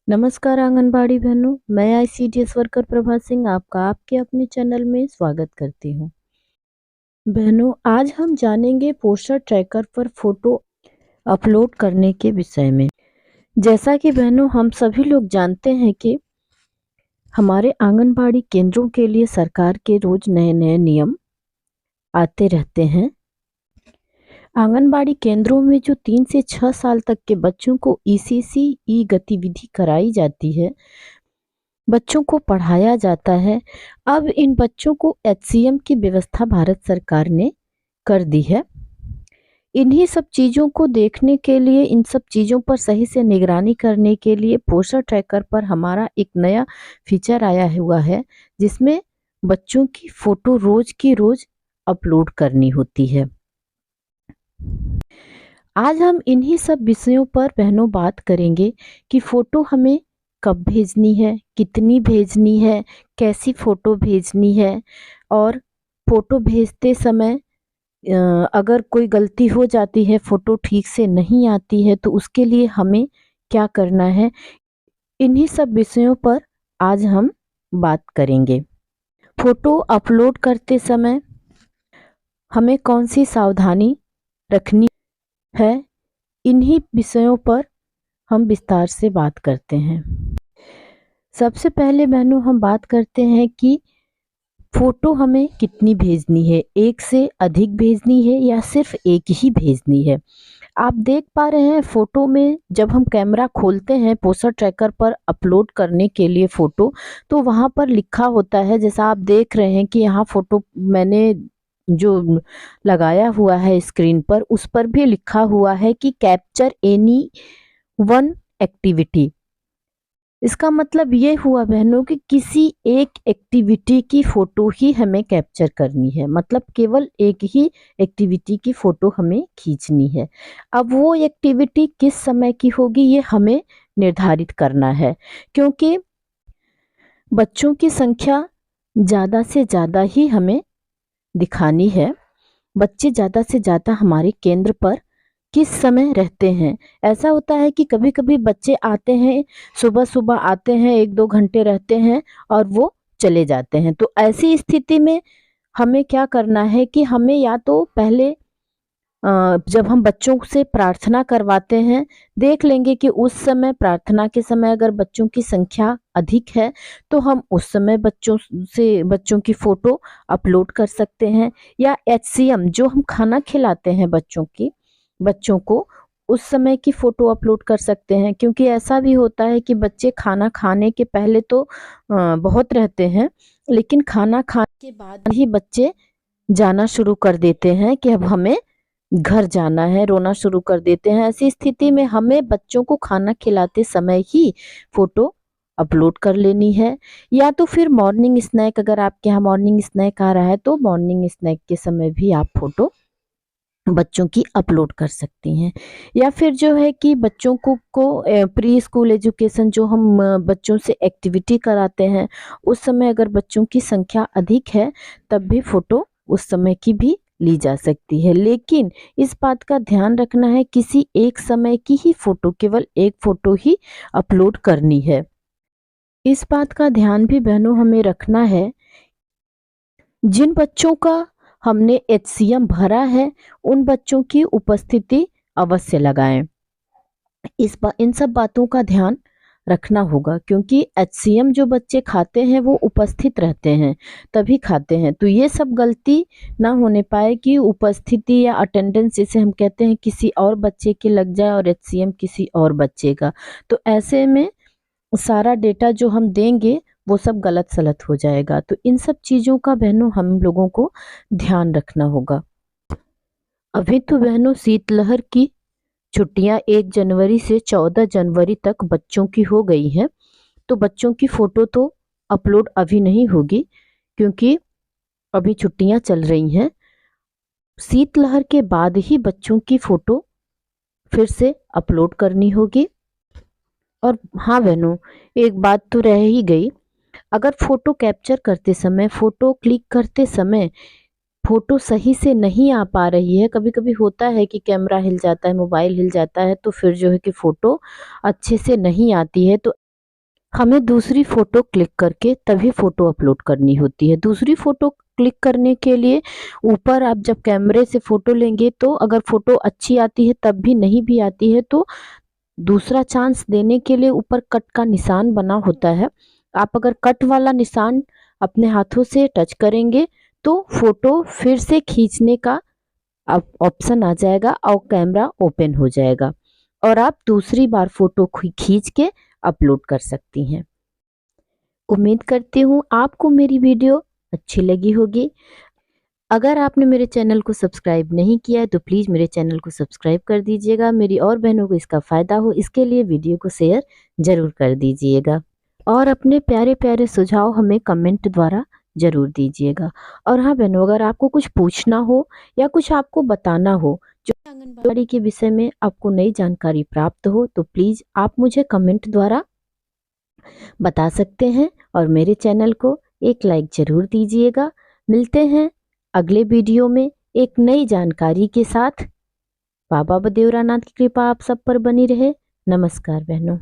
नमस्कार आंगनबाड़ी बहनों, मैं आईसीडीएस वर्कर प्रभा सिंह आपका आपके अपने चैनल में स्वागत करती हूँ। बहनों, आज हम जानेंगे पोस्टर ट्रैकर पर फोटो अपलोड करने के विषय में। जैसा कि बहनों हम सभी लोग जानते हैं कि हमारे आंगनबाड़ी केंद्रों के लिए सरकार के रोज नए नए नियम आते रहते हैं। आंगनबाड़ी केंद्रों में जो 3 से 6 साल तक के बच्चों को ईसीसी गतिविधि कराई जाती है, बच्चों को पढ़ाया जाता है। अब इन बच्चों को एचसीएम की व्यवस्था भारत सरकार ने कर दी है। इन्हीं सब चीज़ों को देखने के लिए, इन सब चीज़ों पर सही से निगरानी करने के लिए पोस्टर ट्रैकर पर हमारा एक नया फीचर आया हुआ है, जिसमें बच्चों की फ़ोटो रोज़ की रोज़ अपलोड करनी होती है। आज हम इन्हीं सब विषयों पर बहनों बात करेंगे कि फ़ोटो हमें कब भेजनी है, कितनी भेजनी है, कैसी फ़ोटो भेजनी है, और फ़ोटो भेजते समय अगर कोई गलती हो जाती है, फ़ोटो ठीक से नहीं आती है, तो उसके लिए हमें क्या करना है। इन्हीं सब विषयों पर आज हम बात करेंगे। फ़ोटो अपलोड करते समय हमें कौन सी सावधानी रखनी है, इन्हीं विषयों पर हम विस्तार से बात करते हैं। सबसे पहले बहनों हम बात करते हैं कि फ़ोटो हमें कितनी भेजनी है, एक से अधिक भेजनी है या सिर्फ एक ही भेजनी है। आप देख पा रहे हैं फ़ोटो में जब हम कैमरा खोलते हैं पोस्टर ट्रैकर पर अपलोड करने के लिए फ़ोटो, तो वहाँ पर लिखा होता है, जैसा आप देख रहे हैं कि यहाँ फ़ोटो मैंने जो लगाया हुआ है स्क्रीन पर, उस पर भी लिखा हुआ है कि कैप्चर एनी वन एक्टिविटी। इसका मतलब ये हुआ बहनों कि किसी एक एक्टिविटी की फ़ोटो ही हमें कैप्चर करनी है, मतलब केवल एक ही एक्टिविटी की फ़ोटो हमें खींचनी है। अब वो एक्टिविटी किस समय की होगी ये हमें निर्धारित करना है, क्योंकि बच्चों की संख्या ज़्यादा से ज़्यादा ही हमें दिखानी है। बच्चे ज़्यादा से ज़्यादा हमारे केंद्र पर किस समय रहते हैं। ऐसा होता है कि कभी कभी बच्चे आते हैं, सुबह सुबह आते हैं, 1-2 घंटे रहते हैं और वो चले जाते हैं। तो ऐसी स्थिति में हमें क्या करना है कि हमें या तो पहले जब हम बच्चों से प्रार्थना करवाते हैं, देख लेंगे कि उस समय प्रार्थना के समय अगर बच्चों की संख्या अधिक है, तो हम उस समय बच्चों की फ़ोटो अपलोड कर सकते हैं। या एचसीएम जो हम खाना खिलाते हैं बच्चों को, उस समय की फ़ोटो अपलोड कर सकते हैं, क्योंकि ऐसा भी होता है कि बच्चे खाना खाने के पहले तो बहुत रहते हैं, लेकिन खाना खाने के बाद ही बच्चे जाना शुरू कर देते हैं कि अब हमें घर जाना है, रोना शुरू कर देते हैं। ऐसी स्थिति में हमें बच्चों को खाना खिलाते समय ही फ़ोटो अपलोड कर लेनी है। या तो फिर मॉर्निंग स्नैक, अगर आपके यहाँ मॉर्निंग स्नैक आ रहा है तो मॉर्निंग स्नैक के समय भी आप फ़ोटो बच्चों की अपलोड कर सकती हैं। या फिर जो है कि बच्चों को प्री स्कूल एजुकेशन जो हम बच्चों से एक्टिविटी कराते हैं, उस समय अगर बच्चों की संख्या अधिक है, तब भी फ़ोटो उस समय की भी ली जा सकती है। लेकिन इस बात का ध्यान रखना है, किसी एक समय की ही फ़ोटो, केवल एक फ़ोटो ही अपलोड करनी है। इस बात का ध्यान भी बहनों हमें रखना है, जिन बच्चों का हमने एचसीएम भरा है, उन बच्चों की उपस्थिति अवश्य लगाएं। इन सब बातों का ध्यान रखना होगा, क्योंकि एचसीएम जो बच्चे खाते हैं वो उपस्थित रहते हैं तभी खाते हैं। तो ये सब गलती ना होने पाए कि उपस्थिति या अटेंडेंस, जिसे हम कहते हैं, किसी और बच्चे के लग जाए और एचसीएम किसी और बच्चे का। तो ऐसे में सारा डेटा जो हम देंगे वो सब गलत सलत हो जाएगा। तो इन सब चीज़ों का बहनों हम लोगों को ध्यान रखना होगा। अभी तो बहनों शीतलहर की छुट्टियां 1 जनवरी से 14 जनवरी तक बच्चों की हो गई हैं, तो बच्चों की फ़ोटो तो अपलोड अभी नहीं होगी, क्योंकि अभी छुट्टियां चल रही हैं। शीतलहर के बाद ही बच्चों की फ़ोटो फिर से अपलोड करनी होगी। और हाँ बहनों, एक बात तो रह ही गई, अगर फ़ोटो कैप्चर करते समय, फ़ोटो क्लिक करते समय फ़ोटो सही से नहीं आ पा रही है, कभी कभी होता है कि कैमरा हिल जाता है, मोबाइल हिल जाता है, तो फिर जो है कि फ़ोटो अच्छे से नहीं आती है, तो हमें दूसरी फ़ोटो क्लिक करके तभी फ़ोटो अपलोड करनी होती है। दूसरी फ़ोटो क्लिक करने के लिए ऊपर आप जब कैमरे से फ़ोटो लेंगे तो अगर फ़ोटो अच्छी आती है तब भी, नहीं भी आती है तो दूसरा चांस देने के लिए ऊपर कट का निशान बना होता है। आप अगर कट वाला निशान अपने हाथों से टच करेंगे तो फ़ोटो फिर से खींचने का ऑप्शन आ जाएगा और कैमरा ओपन हो जाएगा और आप दूसरी बार फ़ोटो खींच के अपलोड कर सकती हैं। उम्मीद करती हूँ आपको मेरी वीडियो अच्छी लगी होगी। अगर आपने मेरे चैनल को सब्सक्राइब नहीं किया है तो प्लीज़ मेरे चैनल को सब्सक्राइब कर दीजिएगा। मेरी और बहनों को इसका फ़ायदा हो इसके लिए वीडियो को शेयर ज़रूर कर दीजिएगा और अपने प्यारे प्यारे सुझाव हमें कमेंट द्वारा ज़रूर दीजिएगा। और हाँ बहनों, अगर आपको कुछ पूछना हो या कुछ आपको बताना हो जो आंगनबाड़ी के विषय में आपको नई जानकारी प्राप्त हो तो प्लीज़ आप मुझे कमेंट द्वारा बता सकते हैं और मेरे चैनल को एक लाइक ज़रूर दीजिएगा। मिलते हैं अगले वीडियो में एक नई जानकारी के साथ। बाबा बदेवरानाथ की कृपा आप सब पर बनी रहे। नमस्कार बहनों।